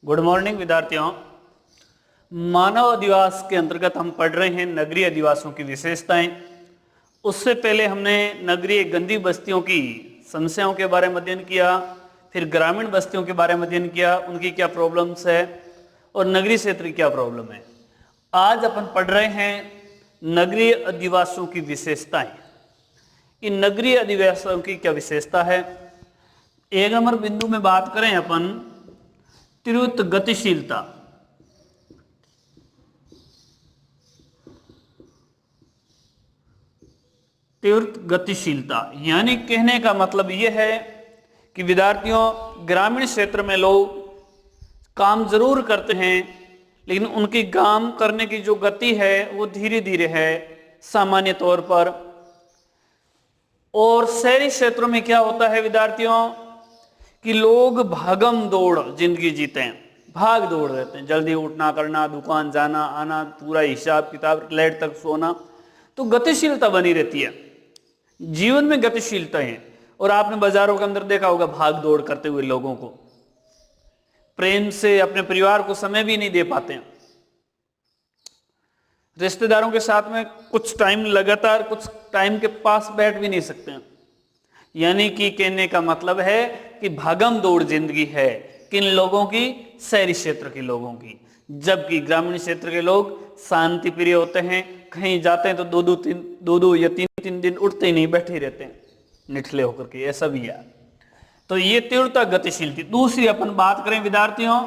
Good morning विद्यार्थियों। मानव अधिवास के अंतर्गत हम पढ़ रहे हैं नगरीय अधिवासों की विशेषताएं। उससे पहले हमने नगरीय गंदी बस्तियों की समस्याओं के बारे में अध्ययन किया, फिर ग्रामीण बस्तियों के बारे में अध्ययन किया, उनकी क्या प्रॉब्लम्स है और नगरीय क्षेत्र की क्या प्रॉब्लम है। आज अपन पढ़ रहे हैं नगरीय अधिवासों की विशेषताएं। इन नगरीय अधिवासों की क्या विशेषता है। एक नंबर बिंदु में बात करें अपन तीव्र गतिशीलता। तीव्र गतिशीलता यानी कहने का मतलब यह है कि विद्यार्थियों ग्रामीण क्षेत्र में लोग काम जरूर करते हैं, लेकिन उनकी काम करने की जो गति है वो धीरे धीरे है सामान्य तौर पर। और शहरी क्षेत्रों में क्या होता है विद्यार्थियों कि लोग भागम दौड़ जिंदगी जीते हैं, भाग दौड़ रहते हैं, जल्दी उठना करना, दुकान जाना आना, पूरा हिसाब किताब, लेट तक सोना, तो गतिशीलता बनी रहती है। जीवन में गतिशीलता है। और आपने बाजारों के अंदर देखा होगा भाग दौड़ करते हुए लोगों को, प्रेम से अपने परिवार को समय भी नहीं दे पाते हैं, रिश्तेदारों के साथ में कुछ टाइम लगातार कुछ टाइम के पास बैठ भी नहीं सकते हैं। यानी कि कहने का मतलब है कि भागम दौड़ जिंदगी है किन लोगों की, शहरी क्षेत्र के लोगों की। जबकि ग्रामीण क्षेत्र के लोग शांति प्रिय होते हैं, कहीं जाते हैं तो दो या तीन दिन उठते ही नहीं, बैठे ही रहते हैं निठले होकर के, ऐसा भी है। तो ये तीव्रता गतिशील थी। दूसरी अपन बात करें विद्यार्थियों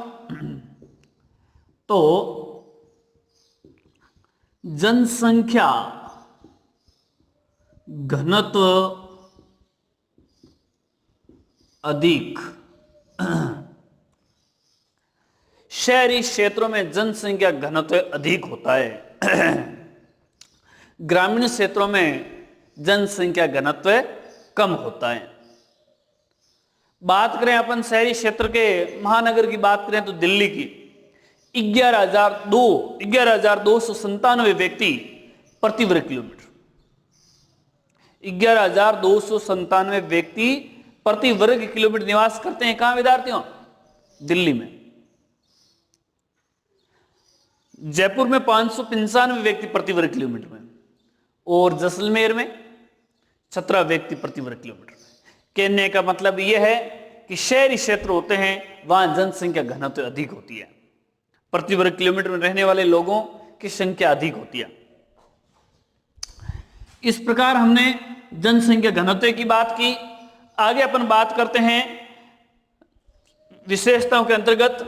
तो जनसंख्या घनत्व अधिक। शहरी क्षेत्रों में जनसंख्या घनत्व अधिक होता है, ग्रामीण क्षेत्रों में जनसंख्या घनत्व कम होता है। बात करें अपन शहरी क्षेत्र के महानगर की बात करें तो दिल्ली की 11,297 व्यक्ति प्रति वर्ग किलोमीटर, 11,297 व्यक्ति प्रति वर्ग किलोमीटर निवास करते हैं। कहां विद्यार्थियों? दिल्ली में। जयपुर में 595 व्यक्ति प्रति वर्ग किलोमीटर में, और जैसलमेर में 17 व्यक्ति प्रति वर्ग किलोमीटर में। कहने का मतलब यह है कि शहरी क्षेत्र होते हैं वहां जनसंख्या घनत्व अधिक होती है, प्रति वर्ग किलोमीटर में रहने वाले लोगों की संख्या अधिक होती है। इस प्रकार हमने जनसंख्या घनत्व की बात की। आगे अपन बात करते हैं विशेषताओं के अंतर्गत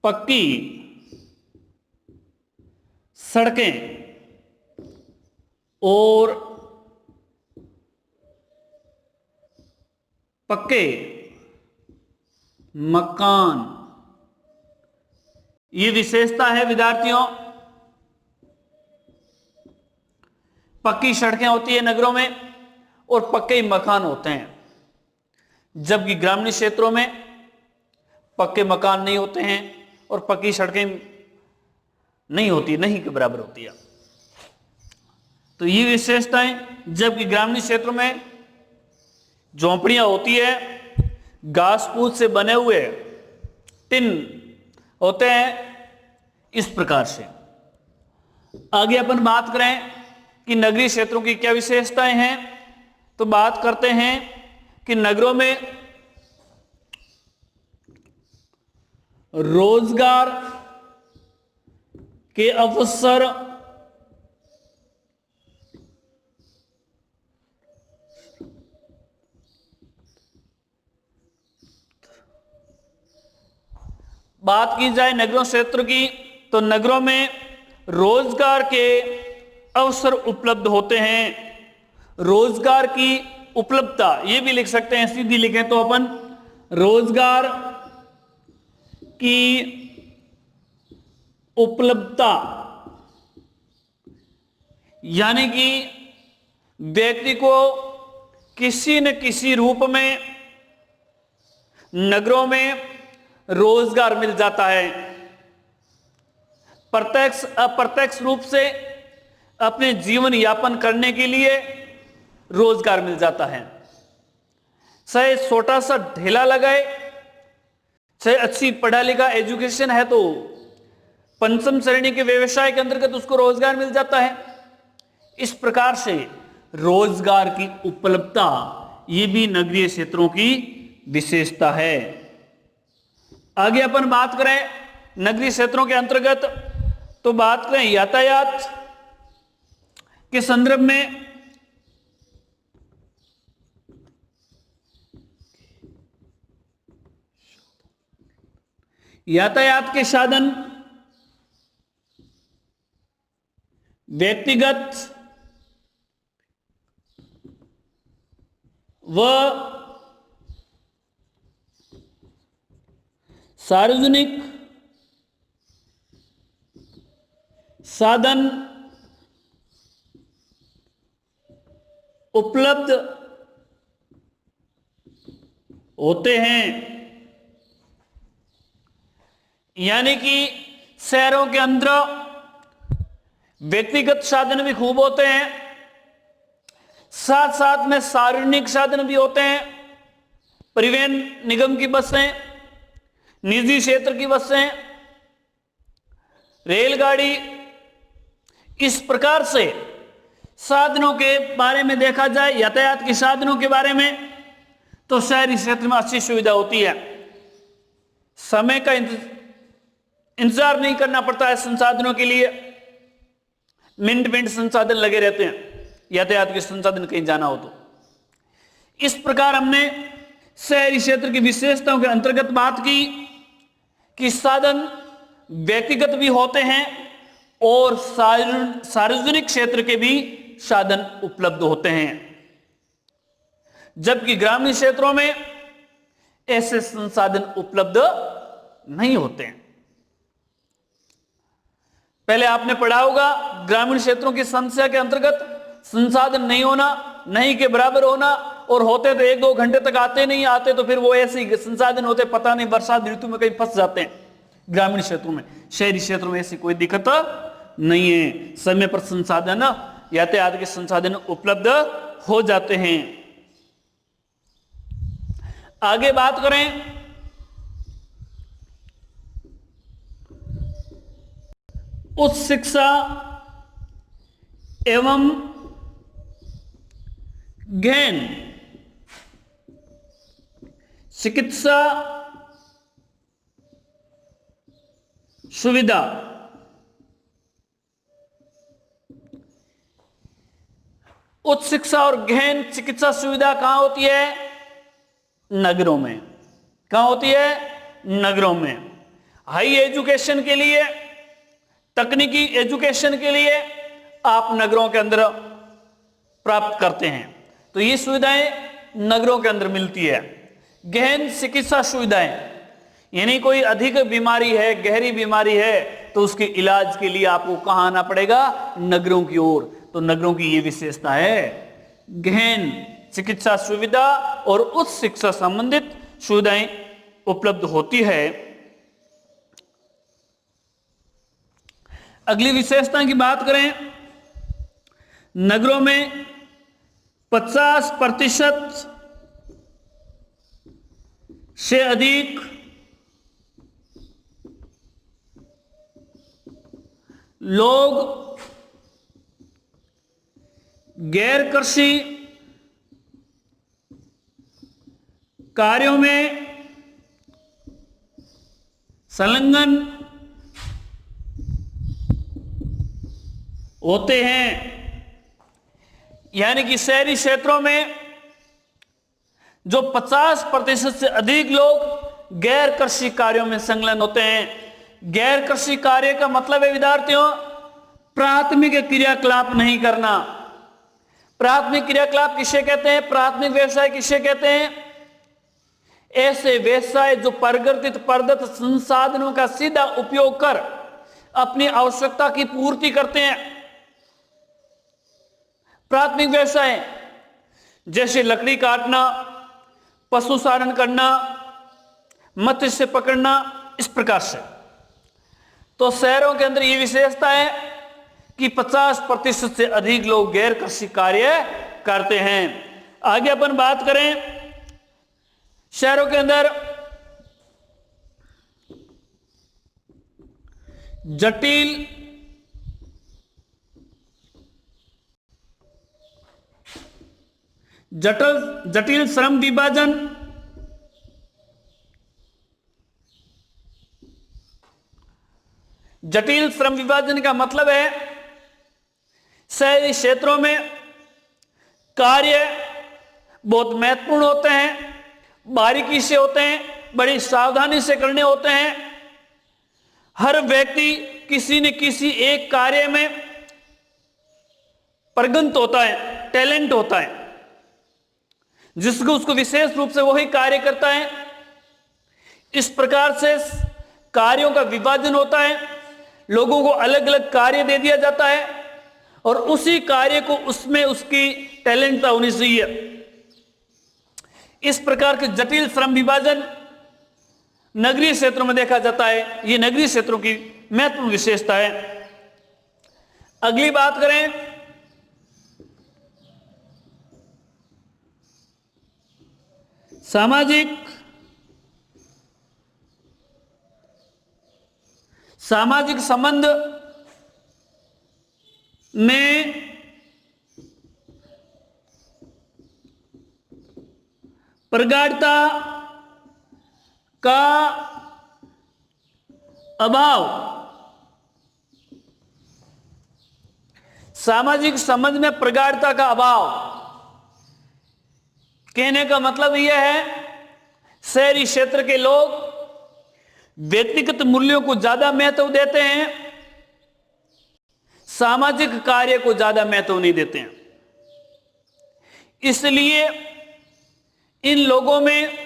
पक्की सड़कें और पक्के मकान, ये विशेषता है विद्यार्थियों। पक्की सड़कें होती है नगरों में और पक्के मकान होते हैं, जबकि ग्रामीण क्षेत्रों में पक्के मकान नहीं होते हैं और पक्की सड़कें नहीं होती, नहीं के बराबर होती है। तो ये विशेषताएं, जबकि ग्रामीण क्षेत्रों में झोंपड़ियां होती है, घास फूस से बने हुए टिन होते हैं, इस प्रकार से। आगे अपन बात करें कि नगरीय क्षेत्रों की क्या विशेषताएं हैं, तो बात करते हैं कि नगरों में रोजगार के अवसर बात की जाए नगरों क्षेत्र की, तो नगरों में रोजगार के अवसर उपलब्ध होते हैं। रोजगार की उपलब्धता ये भी लिख सकते हैं, सीधी लिखें तो अपन रोजगार की उपलब्धता, यानी कि व्यक्ति को किसी न किसी रूप में नगरों में रोजगार मिल जाता है। प्रत्यक्ष अप्रत्यक्ष रूप से अपने जीवन यापन करने के लिए रोजगार मिल जाता है। चाहे छोटा सा ढेला लगाए, चाहे अच्छी पढ़ा लिखा एजुकेशन है तो पंचम श्रेणी के व्यवसाय के अंतर्गत उसको रोजगार मिल जाता है। इस प्रकार से रोजगार की उपलब्धता ये भी नगरीय क्षेत्रों की विशेषता है। आगे अपन बात करें नगरीय क्षेत्रों के अंतर्गत, तो बात करें यातायात के संदर्भ में। यातायात के साधन व्यक्तिगत व सार्वजनिक साधन उपलब्ध होते हैं। यानी कि शहरों के अंदर व्यक्तिगत साधन भी खूब होते हैं, साथ साथ में सार्वजनिक साधन भी होते हैं। परिवहन निगम की बसें, निजी क्षेत्र की बसें, रेलगाड़ी, इस प्रकार से साधनों के बारे में देखा जाए, यातायात के साधनों के बारे में, तो शहरी क्षेत्र में अच्छी सुविधा होती है। समय का इंतजार नहीं करना पड़ता है संसाधनों के लिए, मिनट मिनट संसाधन लगे रहते हैं यातायात के संसाधन कहीं जाना हो तो। इस प्रकार हमने शहरी क्षेत्र की विशेषताओं के अंतर्गत बात की कि साधन व्यक्तिगत भी होते हैं और सार्वजनिक क्षेत्र के भी साधन उपलब्ध होते हैं, जबकि ग्रामीण क्षेत्रों में ऐसे संसाधन उपलब्ध नहीं होते हैं। पहले आपने पढ़ा होगा ग्रामीण क्षेत्रों की समस्या के अंतर्गत संसाधन नहीं होना, नहीं के बराबर होना, और होते तो 1-2 घंटे तक आते नहीं, आते तो फिर वो ऐसे ही संसाधन होते पता नहीं बरसात ऋतु में कहीं फंस जाते हैं ग्रामीण क्षेत्रों में। शहरी क्षेत्रों में ऐसी कोई दिक्कत नहीं है, समय पर संसाधन यातायात के संसाधन उपलब्ध हो जाते हैं। आगे बात करें उच्च शिक्षा एवं गहन चिकित्सा सुविधा। उच्च शिक्षा और गहन चिकित्सा सुविधा कहां होती है? नगरों में। कहां होती है? नगरों में। हाई एजुकेशन के लिए, तकनीकी एजुकेशन के लिए आप नगरों के अंदर प्राप्त करते हैं, तो ये सुविधाएं नगरों के अंदर मिलती है। गहन चिकित्सा सुविधाएं, यानी कोई अधिक बीमारी है, गहरी बीमारी है, तो उसके इलाज के लिए आपको कहां आना पड़ेगा? नगरों की ओर। तो नगरों की ये विशेषता है, गहन चिकित्सा सुविधा और उच्च शिक्षा संबंधित सुविधाएं उपलब्ध होती है। अगली विशेषता की बात करें, नगरों में 50% से अधिक लोग गैर कृषि कार्यों में संलग्न होते हैं। यानी कि शहरी क्षेत्रों में जो 50% से अधिक लोग गैर कृषि कार्यों में संलग्न होते हैं। गैर कृषि कार्य का मतलब है विद्यार्थियों, प्राथमिक क्रियाकलाप नहीं करना। प्राथमिक क्रियाकलाप किसे कहते हैं? प्राथमिक व्यवसाय किसे कहते हैं? ऐसे व्यवसाय जो प्रकृति प्रदत्त संसाधनों का सीधा उपयोग कर अपनी आवश्यकता की पूर्ति करते हैं। प्राथमिक व्यवसाय जैसे लकड़ी काटना, पशु चारण करना, मत्स्य पकड़ना, इस प्रकार से। तो शहरों के अंदर यह विशेषता है कि 50% से अधिक लोग गैर कृषि कार्य करते हैं। आगे अपन बात करें शहरों के अंदर जटिल जटिल श्रम विभाजन, जटिल श्रम विभाजन का मतलब है शहरी क्षेत्रों में कार्य बहुत महत्वपूर्ण होते हैं, बारीकी से होते हैं, बड़ी सावधानी से करने होते हैं। हर व्यक्ति किसी न किसी एक कार्य में प्रगत होता है, टैलेंट होता है, जिसको उसको विशेष रूप से वही कार्य करता है। इस प्रकार से कार्यों का विभाजन होता है, लोगों को अलग अलग कार्य दे दिया जाता है और उसी कार्य को उसमें उसकी टैलेंटता होनी चाहिए। इस प्रकार के जटिल श्रम विभाजन नगरीय क्षेत्रों में देखा जाता है। ये नगरीय क्षेत्रों की महत्वपूर्ण विशेषता है। अगली बात करें सामाजिक संबंध में प्रगाढ़ता का अभाव। सामाजिक संबंध में प्रगाढ़ता का अभाव कहने का मतलब यह है, शहरी क्षेत्र के लोग व्यक्तिगत मूल्यों को ज्यादा महत्व देते हैं, सामाजिक कार्य को ज्यादा महत्व नहीं देते हैं। इसलिए इन लोगों में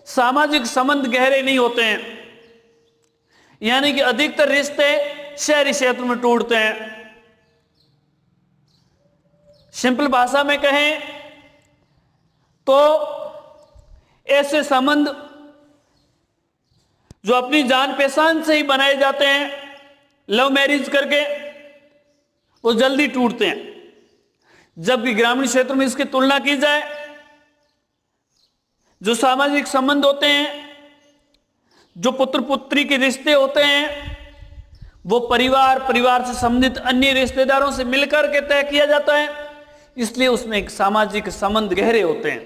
सामाजिक संबंध गहरे नहीं होते हैं, यानी कि अधिकतर रिश्ते शहरी क्षेत्र में टूटते हैं। सिंपल भाषा में कहें तो ऐसे संबंध जो अपनी जान पहचान से ही बनाए जाते हैं, लव मैरिज करके, वो जल्दी टूटते हैं। जबकि ग्रामीण क्षेत्र में इसकी तुलना की जाए, जो सामाजिक संबंध होते हैं, जो पुत्र पुत्री के रिश्ते होते हैं, वो परिवार से संबंधित अन्य रिश्तेदारों से मिलकर के तय किया जाता है। इसलिए उसमें एक सामाजिक संबंध गहरे होते हैं,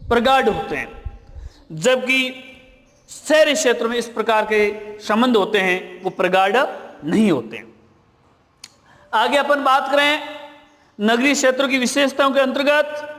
प्रगाढ़ होते हैं। जबकि शहरी क्षेत्र में इस प्रकार के संबंध होते हैं, वो प्रगाढ़ नहीं होते हैं। आगे अपन बात करें नगरीय क्षेत्रों की विशेषताओं के अंतर्गत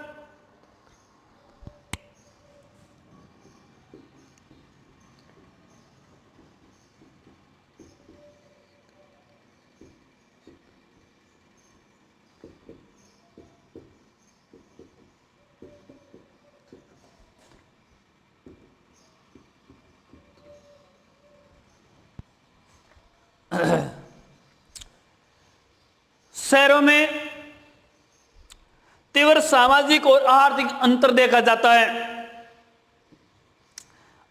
शहरों में तीव्र सामाजिक और आर्थिक अंतर देखा जाता है।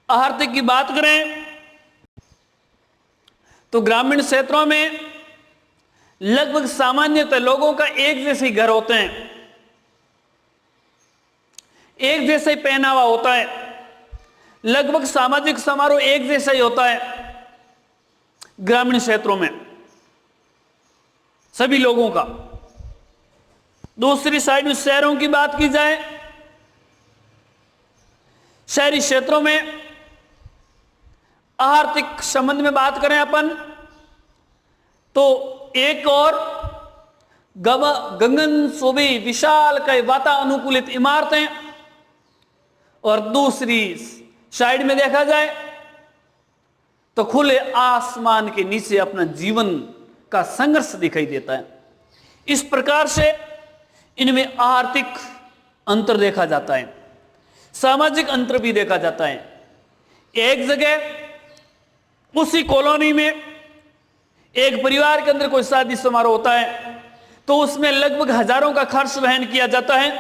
आर्थिक की बात करें तो ग्रामीण क्षेत्रों में लगभग सामान्यतः लोगों का एक जैसे ही घर होते हैं, एक जैसे ही पहनावा होता है, लगभग सामाजिक समारोह एक जैसा ही होता है। ग्रामीण क्षेत्रों में सभी लोगों का। दूसरी साइड में शहरों की बात की जाए, शहरी क्षेत्रों में आर्थिक संबंध में बात करें अपन तो एक और गगन शोभी विशाल कई वातानुकूलित इमारतें, और दूसरी साइड में देखा जाए तो खुले आसमान के नीचे अपना जीवन का संघर्ष दिखाई देता है। इस प्रकार से इनमें आर्थिक अंतर देखा जाता है, सामाजिक अंतर भी देखा जाता है। एक जगह उसी कॉलोनी में एक परिवार के अंदर कोई शादी समारोह होता है तो उसमें लगभग हजारों का खर्च वहन किया जाता है,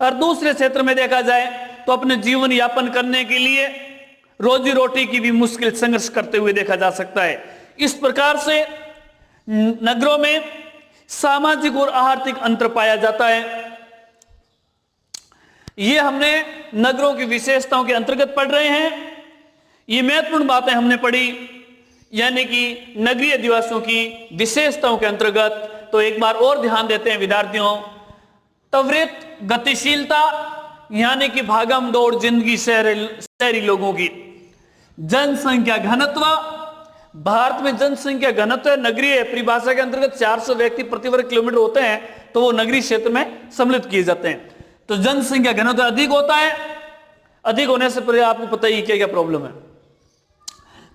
और दूसरे क्षेत्र में देखा जाए तो अपने जीवन यापन करने के लिए रोजी रोटी की भी मुश्किल संघर्ष करते हुए देखा जा सकता है। इस प्रकार से नगरों में सामाजिक और आर्थिक अंतर पाया जाता है। ये हमने नगरों की विशेषताओं के अंतर्गत पढ़ रहे हैं। ये महत्वपूर्ण बातें हमने पढ़ी, यानी कि नगरीय अधिवासियों की विशेषताओं के अंतर्गत। तो एक बार और ध्यान देते हैं विद्यार्थियों। त्वरित गतिशीलता, यानी कि भागम दौड़ जिंदगी शहरी लोगों की। जनसंख्या घनत्व, भारत में जनसंख्या घनत्व नगरीय परिभाषा के अंतर्गत 400 व्यक्ति प्रति वर्ग किलोमीटर होते हैं, तो वो नगरीय क्षेत्र में सम्मिलित किए जाते हैं। तो जनसंख्या घनत्व अधिक होता है। अधिक होने से पहले आपको पता ही क्या क्या प्रॉब्लम है।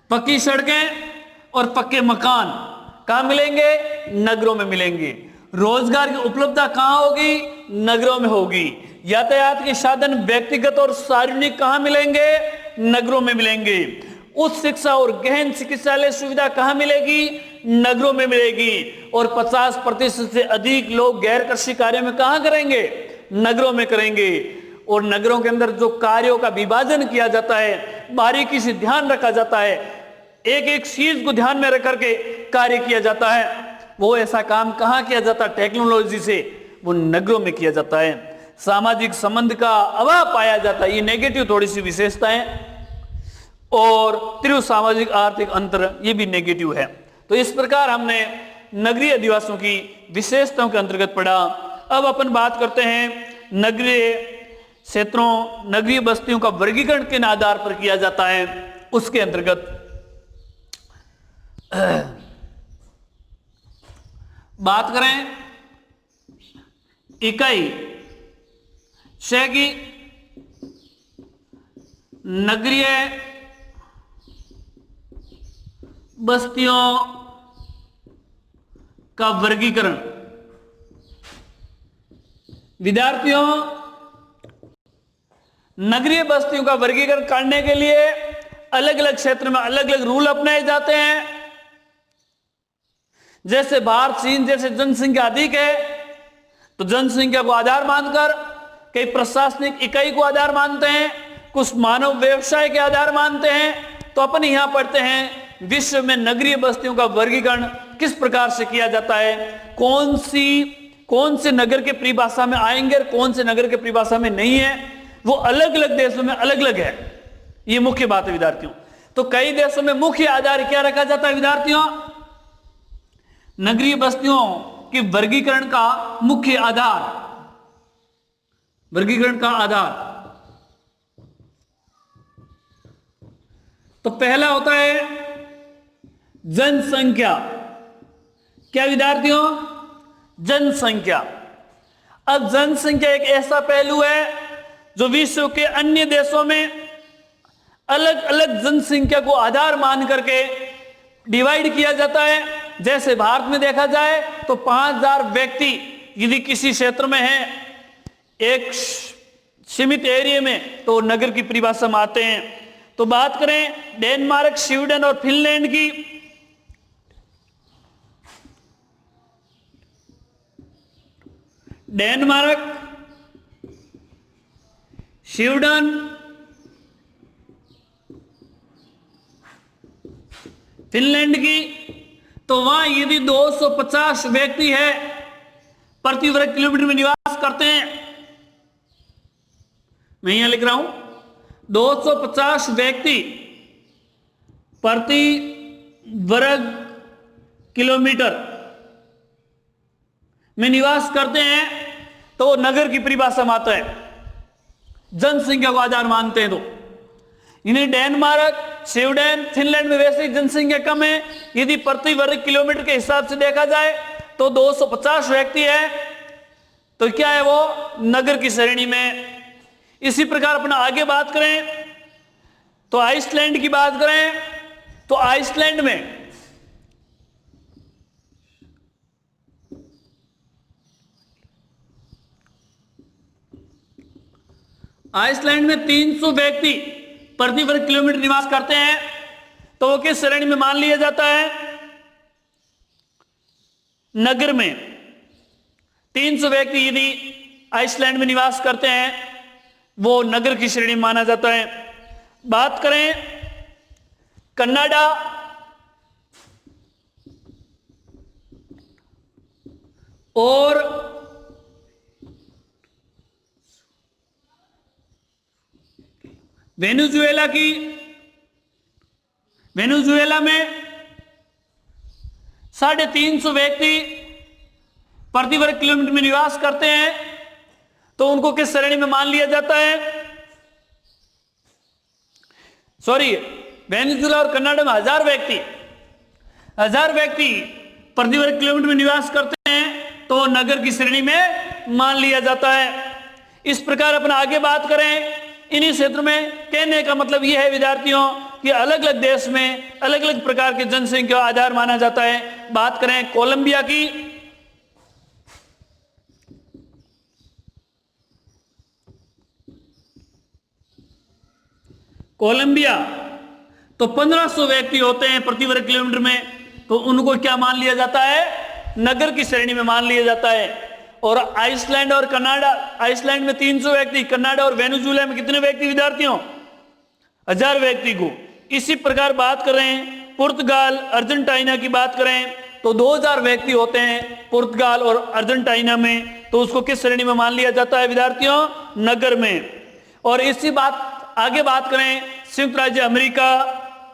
पक्की सड़कें और पक्के मकान कहां मिलेंगे? नगरों में मिलेंगे। रोजगार की उपलब्धता कहां होगी? नगरों में होगी। यातायात के साधन व्यक्तिगत और सार्वजनिक कहां मिलेंगे? नगरों में मिलेंगे। उच्च शिक्षा और गहन चिकित्सालय सुविधा कहां मिलेगी? नगरों में मिलेगी। और 50% से अधिक लोग गैर कृषि कार्यों में कहां करेंगे? नगरों में करेंगे। और नगरों के अंदर जो कार्यों का विभाजन किया जाता है, बारीकी से ध्यान रखा जाता है, एक एक चीज को ध्यान में रख करके कार्य किया जाता है, वो ऐसा काम कहां किया जाता है? टेक्नोलॉजी से, वो नगरों में किया जाता है। सामाजिक संबंध का अभाव पाया जाता है, ये नेगेटिव थोड़ी सी विशेषताएं। और तीव्र सामाजिक आर्थिक अंतर, ये भी नेगेटिव है। तो इस प्रकार हमने नगरीय अधिवासियों की विशेषताओं के अंतर्गत पढ़ा। अब अपन बात करते हैं नगरीय क्षेत्रों, नगरीय बस्तियों का वर्गीकरण किन आधार पर किया जाता है, उसके अंतर्गत बात करें। इकाई शय की नगरीय बस्तियों का वर्गीकरण। विद्यार्थियों, नगरीय बस्तियों का वर्गीकरण करने के लिए अलग अलग क्षेत्र में अलग अलग रूल अपनाए जाते हैं। जैसे भारत, चीन जैसे जनसंख्या अधिक है, तो जनसंख्या को आधार मानकर कई प्रशासनिक इकाई को आधार मानते हैं, कुछ मानव व्यवसाय के आधार मानते हैं। तो अपन यहां पढ़ते हैं विश्व में नगरीय बस्तियों का वर्गीकरण किस प्रकार से किया जाता है, कौन से नगर के परिभाषा में आएंगे और कौन से नगर के परिभाषा में नहीं है, वो अलग अलग देशों में अलग अलग है। ये मुख्य बात है विद्यार्थियों। तो कई देशों में मुख्य आधार क्या रखा जाता है विद्यार्थियों? नगरीय बस्तियों के वर्गीकरण का मुख्य आधार, वर्गीकरण का आधार, तो पहला होता है जनसंख्या। क्या विद्यार्थियों? जनसंख्या। अब जनसंख्या एक ऐसा पहलू है जो विश्व के अन्य देशों में अलग अलग जनसंख्या को आधार मान करके डिवाइड किया जाता है। जैसे भारत में देखा जाए तो 5000 व्यक्ति यदि किसी क्षेत्र में है, एक सीमित एरिया में, तो नगर की परिभाषा में आते हैं। तो बात करें डेनमार्क, स्वीडन और फिनलैंड की, डेनमार्क, स्वीडन, फिनलैंड की, तो वहां यदि 250 व्यक्ति है प्रति वर्ग किलोमीटर में निवास करते हैं, मैं यहां लिख रहा हूं 250 व्यक्ति प्रति वर्ग किलोमीटर में निवास करते हैं, तो नगर की परिभाषा में आता है। जनसंख्या को आधार मानते हैं। तो इन्हें डेनमार्क, स्वीडन, फिनलैंड में वैसे ही जनसंख्या कम है, यदि प्रति वर्ग किलोमीटर के हिसाब से देखा जाए तो 250 व्यक्ति है, तो क्या है वो नगर की श्रेणी में। इसी प्रकार अपना आगे बात करें तो आइसलैंड की बात करें तो आइसलैंड में 300 व्यक्ति प्रति वर्ग किलोमीटर निवास करते हैं, तो वो किस श्रेणी में मान लिया जाता है? नगर में 300 व्यक्ति यदि आइसलैंड में निवास करते हैं, वो नगर की श्रेणी में माना जाता है। बात करें कनाडा और वेनेजुएला में 350 व्यक्ति प्रति वर्ग किलोमीटर में निवास करते हैं, तो उनको किस श्रेणी में मान लिया जाता है? सॉरी, वेनेजुएला और कनाडा में 1000 व्यक्ति प्रति वर्ग किलोमीटर में निवास करते हैं, तो नगर की श्रेणी में मान लिया जाता है। इस प्रकार अपन आगे बात करें, इन्हीं क्षेत्र में कहने का मतलब यह है विद्यार्थियों कि अलग अलग देश में अलग अलग प्रकार के जनसंख्या आधार माना जाता है। बात करें कोलंबिया की, कोलंबिया तो 1500 व्यक्ति होते हैं प्रति वर्ग किलोमीटर में, तो उनको क्या मान लिया जाता है? नगर की श्रेणी में मान लिया जाता है। और आइसलैंड और कनाडा, आइसलैंड में 300 व्यक्ति, कनाडा और वेनेजुएला में कितने व्यक्ति विद्यार्थियों? 1000 व्यक्ति को। इसी प्रकार बात करें पुर्तगाल, अर्जेंटीना की बात करें तो 2000 व्यक्ति होते हैं पुर्तगाल और अर्जेंटीना में, तो उसको किस श्रेणी में मान लिया जाता है विद्यार्थियों? नगर में। और इसी बात आगे बात करें संयुक्त राज्य अमेरिका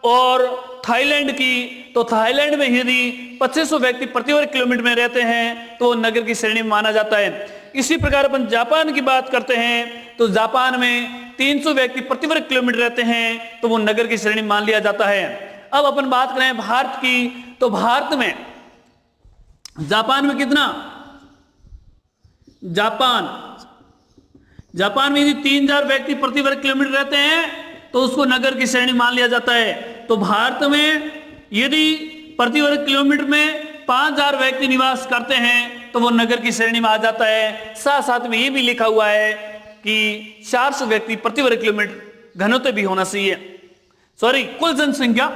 और थाईलैंड की, तो थाईलैंड में यदि 2500 व्यक्ति प्रति वर्ग किलोमीटर में रहते हैं तो नगर की श्रेणी में माना जाता है। इसी प्रकार अपन जापान की बात करते हैं तो जापान में 300 व्यक्ति प्रति वर्ग किलोमीटर रहते हैं, तो वो नगर की श्रेणी में मान लिया जाता है। अब अपन बात करें भारत की, तो भारत में जापान में कितना? जापान में यदि 3000 व्यक्ति प्रति वर्ग किलोमीटर रहते हैं तो उसको नगर की श्रेणी मान लिया जाता है। तो भारत में यदि प्रति वर्ग किलोमीटर में 5000 व्यक्ति निवास करते हैं तो वो नगर की श्रेणी में आ जाता है। साथ साथ में ये भी लिखा हुआ है कि 400 व्यक्ति प्रति वर्ग किलोमीटर घनत्व भी होना चाहिए। सॉरी, कुल जनसंख्या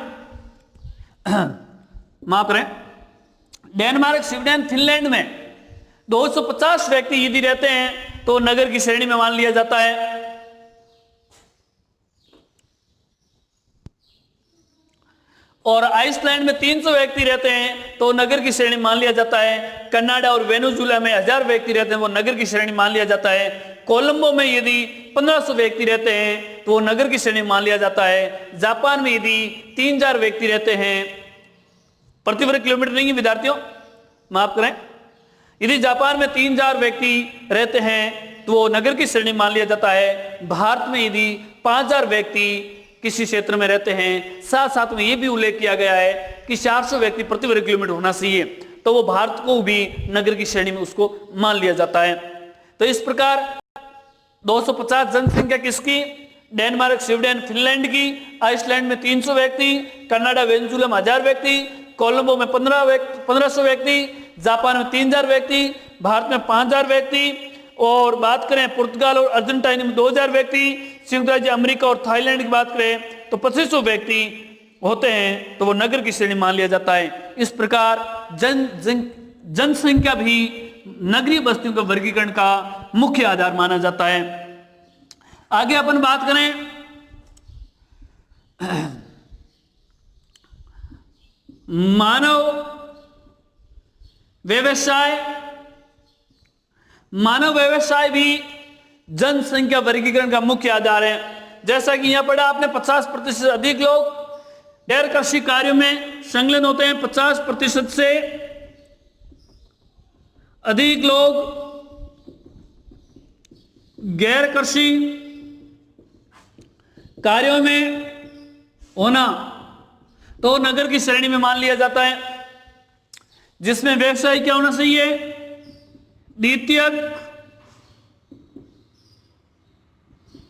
माफ करें, डेनमार्क, स्वीडन, फिनलैंड में 250 व्यक्ति यदि रहते हैं तो नगर की श्रेणी में मान लिया जाता है। और आइसलैंड में 300 व्यक्ति रहते हैं तो नगर की श्रेणी मान लिया जाता है। कनाडा और वेनेजुएला में 1000 व्यक्ति रहते हैं, वो नगर की श्रेणी मान लिया जाता है। कोलंबो में यदि 1500 व्यक्ति रहते हैं तो वो नगर की श्रेणी मान लिया जाता है। जापान में यदि 3000 व्यक्ति रहते हैं, प्रति वर्ग किलोमीटर नहीं विद्यार्थियों, माफ करें, यदि जापान में 3000 व्यक्ति रहते हैं तो वो नगर की श्रेणी मान लिया जाता है। भारत में यदि 5000 व्यक्ति किसी क्षेत्र में रहते हैं, साथ साथ में ये भी उल्लेख किया गया है कि 400 व्यक्ति प्रति वर्ग किलोमीटर होना चाहिए, तो वो भारत को भी नगर की श्रेणी में उसको मान लिया जाता है। तो इस प्रकार 250 जनसंख्या किसकी? डेनमार्क, स्वीडन, फिनलैंड की। आइसलैंड में 300 व्यक्ति, कनाडा, वेनेजुएला में 1000 व्यक्ति, कोलंबो में 1500 व्यक्ति, जापान में 3000 व्यक्ति, भारत में 5000 व्यक्ति, और बात करें पुर्तगाल और अर्जेंटीना में 2000 व्यक्ति, संयुक्त राज्य अमेरिका और थाईलैंड की बात करें तो 2500 व्यक्ति होते हैं, तो वो नगर की श्रेणी मान लिया जाता है। इस प्रकार जनसंख्या भी नगरीय बस्तियों के वर्गीकरण का मुख्य आधार माना जाता है। आगे अपन बात करें मानव व्यवसाय भी जनसंख्या वर्गीकरण का मुख्य आधार है। जैसा कि यहां पढ़ा आपने, 50% अधिक लोग गैर कृषि कार्यों में संलग्न होते हैं। 50% से अधिक लोग गैर कृषि कार्यों में होना तो नगर की श्रेणी में मान लिया जाता है, जिसमें व्यवसाय क्या होना चाहिए? द्वितीयक,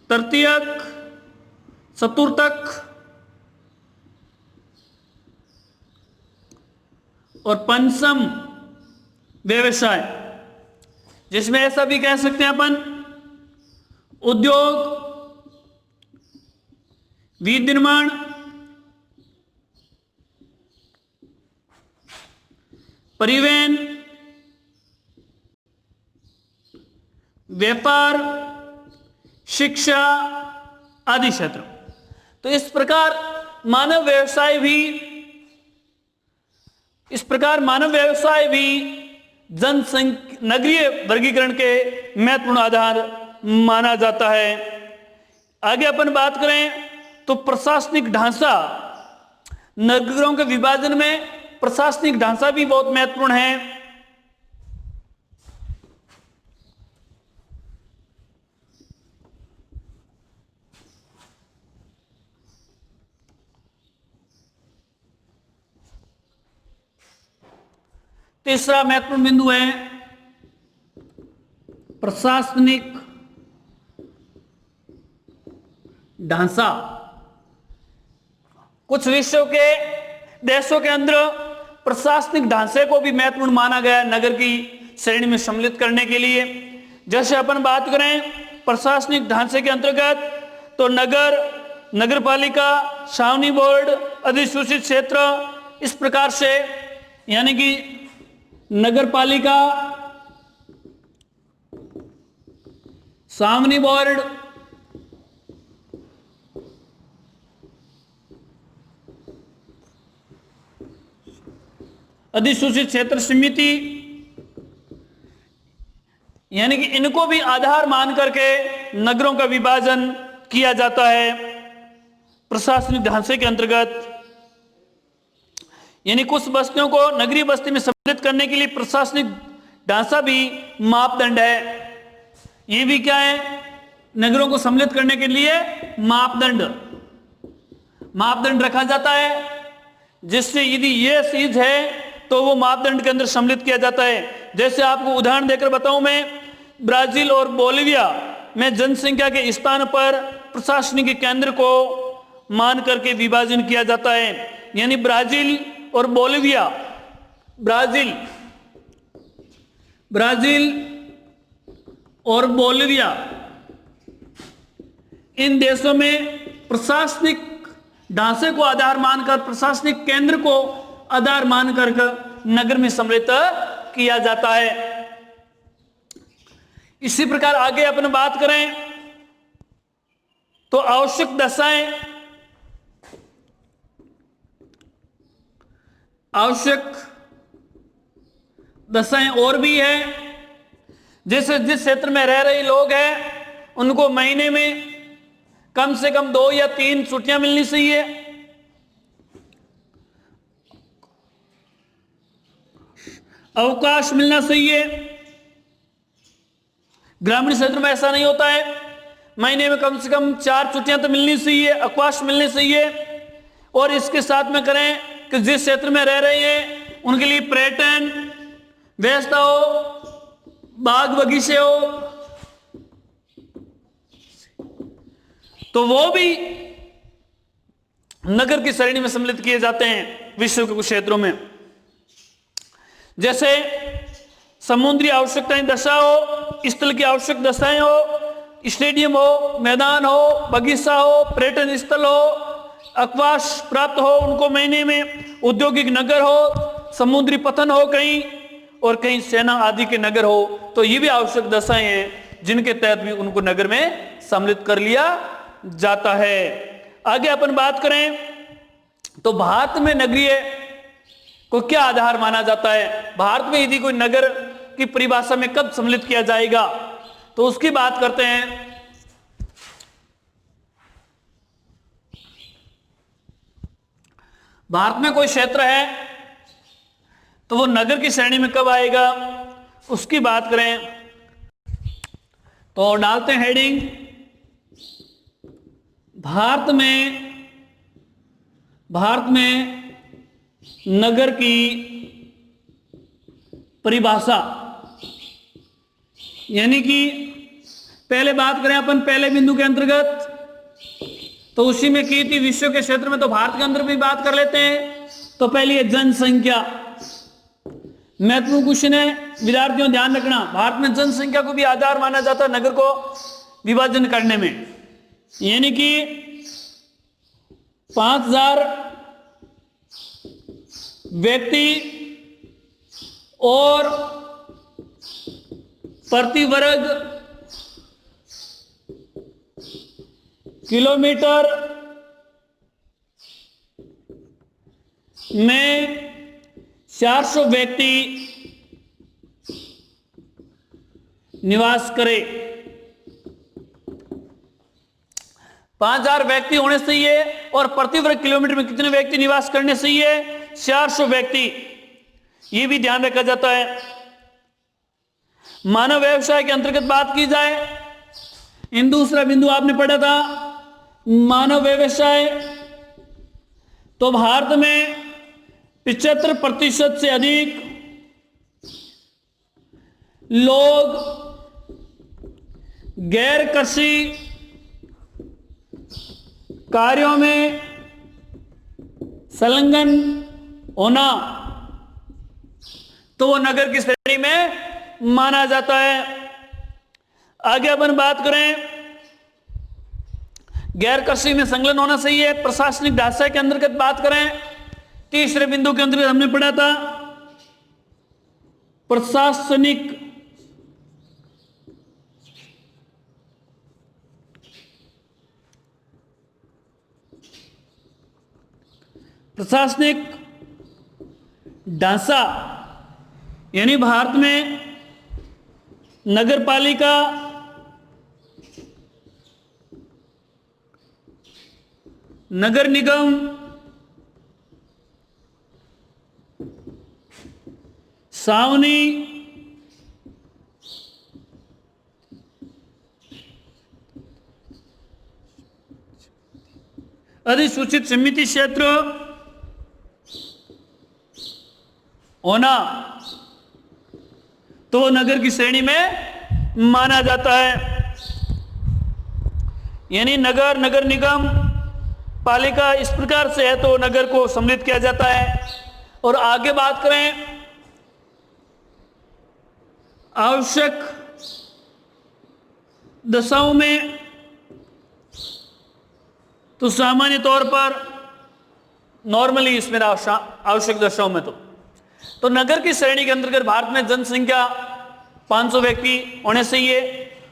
तृतीयक, चतुर्थक और पंचम व्यवसाय, जिसमें ऐसा भी कह सकते हैं अपन उद्योग, विनिर्माण, परिवहन, व्यापार, शिक्षा आदि क्षेत्र। तो इस प्रकार मानव व्यवसाय भी जनसंख्या नगरीय वर्गीकरण के महत्वपूर्ण आधार माना जाता है। आगे अपन बात करें तो प्रशासनिक ढांचा, नगरों के विभाजन में प्रशासनिक ढांचा भी बहुत महत्वपूर्ण है। तीसरा महत्वपूर्ण बिंदु है प्रशासनिक ढांचा। कुछ विश्व के देशों के अंदर प्रशासनिक ढांचे को भी महत्वपूर्ण माना गया नगर की श्रेणी में सम्मिलित करने के लिए। जैसे अपन बात करें प्रशासनिक ढांचे के अंतर्गत तो नगर, नगरपालिका, छावनी बोर्ड, अधिसूचित क्षेत्र, इस प्रकार से, यानी कि नगरपालिका, छावनी बोर्ड, अधिसूचित क्षेत्र समिति, यानी कि इनको भी आधार मान करके नगरों का विभाजन किया जाता है प्रशासनिक ढांचे के अंतर्गत। यानी कुछ बस्तियों को नगरीय बस्ती में सम्मिलित करने के लिए प्रशासनिक ढांचा भी मापदंड है। ये भी क्या है, नगरों को सम्मिलित करने के लिए मापदंड रखा जाता है, जिससे यदि ये चीज है तो वो मापदंड के अंदर सम्मिलित किया जाता है। जैसे आपको उदाहरण देकर बताऊं मैं, ब्राजील और बोलिविया में जनसंख्या के स्थान पर प्रशासनिक केंद्र को मान करके विभाजन किया जाता है। यानी ब्राजील और बोलिविया, ब्राजील और बोलिविया, इन देशों में प्रशासनिक ढांचे को आधार मानकर, प्रशासनिक केंद्र को आधार मानकर नगर में सम्मिलित किया जाता है। इसी प्रकार आगे अपन बात करें तो आवश्यक दशाएं और भी है। जैसे जिस क्षेत्र में रह रहे लोग हैं उनको महीने में कम से कम 2 या 3 छुट्टियां मिलनी चाहिए। अवकाश मिलना चाहिए। ग्रामीण क्षेत्र में ऐसा नहीं होता है, महीने में कम से कम 4 छुट्टियां तो मिलनी चाहिए, अवकाश मिलने चाहिए। और इसके साथ में करें कि जिस क्षेत्र में रह रहे हैं उनके लिए पर्यटन व्यवस्था हो, बाग बगीचे हो, तो वो भी नगर की श्रेणी में सम्मिलित किए जाते हैं विश्व के कुछ क्षेत्रों में। जैसे समुद्री आवश्यकताएं दशा हो, स्थल की आवश्यक दशाएं हो, स्टेडियम हो, मैदान हो, बगीचा हो, पर्यटन स्थल हो, अवकाश प्राप्त हो उनको महीने में, औद्योगिक नगर हो, समुद्री पतन हो कहीं, और कहीं सेना आदि के नगर हो, तो ये भी आवश्यक दशाएं हैं जिनके तहत भी उनको नगर में सम्मिलित कर लिया जाता है। आगे अपन बात करें तो भारत में नगरीय को क्या आधार माना जाता है। भारत में यदि कोई नगर की परिभाषा में कब सम्मिलित किया जाएगा तो उसकी बात करते हैं। भारत में कोई क्षेत्र है तो वो नगर की श्रेणी में कब आएगा उसकी बात करें तो डालते हैं हेडिंग, भारत में नगर की परिभाषा। यानी कि पहले बात करें अपन पहले बिंदु के अंतर्गत तो उसी में की थी विश्व के क्षेत्र में, तो भारत के अंदर भी बात कर लेते हैं। तो पहली है जनसंख्या, महत्वपूर्ण क्वेश्चन है, विद्यार्थियों ध्यान रखना। भारत में जनसंख्या को भी आधार माना जाता है नगर को विभाजन करने में। यानी कि 5000 व्यक्ति और प्रति वर्ग किलोमीटर में 400 व्यक्ति निवास करे। 5000 व्यक्ति होने चाहिए और प्रति वर्ग किलोमीटर में कितने व्यक्ति निवास करने चाहिए? 400 व्यक्ति। ये भी ध्यान रखा जाता है। मानव व्यवसाय के अंतर्गत बात की जाए, इन दूसरा बिंदु आपने पढ़ा था मानव व्यवसाय, तो भारत में 75% से अधिक लोग गैर कृषि कार्यों में संलग्न होना, तो वो नगर की श्रेणी में माना जाता है। आगे अपन बात करें, गैर कृषि में संलग्न होना सही है। प्रशासनिक ढांचा के अंतर्गत बात करें, तीसरे बिंदु के अंतर्गत हमने पढ़ा था प्रशासनिक ढांचा, यानी भारत में नगर पालिका, नगर निगम, छावनी, अधिसूचित समिति क्षेत्र होना, तो नगर की श्रेणी में माना जाता है। यानी नगर, नगर निगम, पालिका इस प्रकार से है तो नगर को सम्मिलित किया जाता है। और आगे बात करें आवश्यक दशाओं में, तो सामान्य तौर पर नॉर्मली इसमें आवश्यक दशाओं में तो नगर की श्रेणी के अंतर्गत भारत में जनसंख्या 500 व्यक्ति होने चाहिए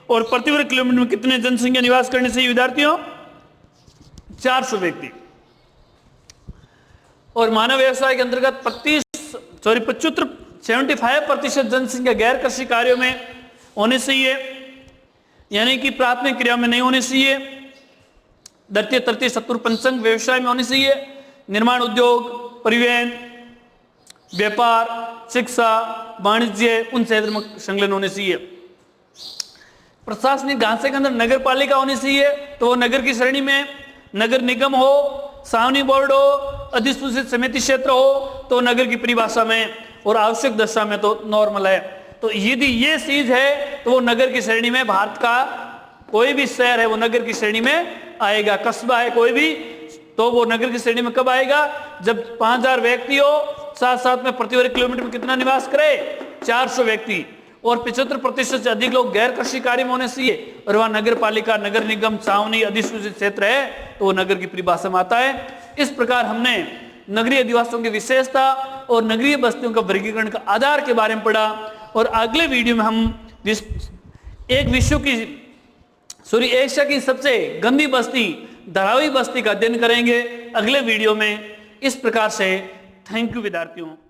और प्रति वर्ग किलोमीटर में कितने जनसंख्या निवास करने चाहिए विद्यार्थियों? 400 व्यक्ति। और मानव व्यवसाय के अंतर्गत 75% जनसंख्या गैर कृषि कार्यों में होने चाहिए, यानी कि प्राथमिक क्रिया में नहीं होने चाहिए। द्वितीय, तृतीय, चतुर्थ, पंचम व्यवसाय में होने चाहिए। निर्माण उद्योग, परिवहन, व्यापार, शिक्षा, वाणिज्य, उन क्षेत्र में संलग्न होने चाहिए। प्रशासनिक ढांचे के अंदर नगर पालिका होनी चाहिए, तो वो नगर की श्रेणी में, नगर निगम हो, छावनी बोर्ड हो, अधिसूचित समिति क्षेत्र हो तो नगर की परिभाषा में, और आवश्यक दशा में तो नॉर्मल है। तो यदि ये चीज है तो वो नगर की श्रेणी में, भारत का कोई भी शहर है वो नगर की श्रेणी में आएगा। कस्बा है कोई भी तो वो नगर की श्रेणी में कब आएगा? जब 5000 व्यक्ति हो, साथ साथ में प्रति वर्ग किलोमीटर में कितना निवास करे? 400 व्यक्ति, और 75% से अधिक लोग गैर कृषि कार्य में होने चाहिए, और वहां नगर पालिका, नगर निगम, छावनी, अधिसूचित क्षेत्र है तो वो नगर की परिभाषा में आता है। इस प्रकार हमने नगरीय अधिवासियों की विशेषता और नगरीय बस्तियों का वर्गीकरण का आधार के बारे में पढ़ा। और अगले वीडियो में हम एशिया की सबसे गंदी बस्ती, धारावी बस्ती का अध्ययन करेंगे अगले वीडियो में। इस प्रकार से थैंक यू विद्यार्थियों।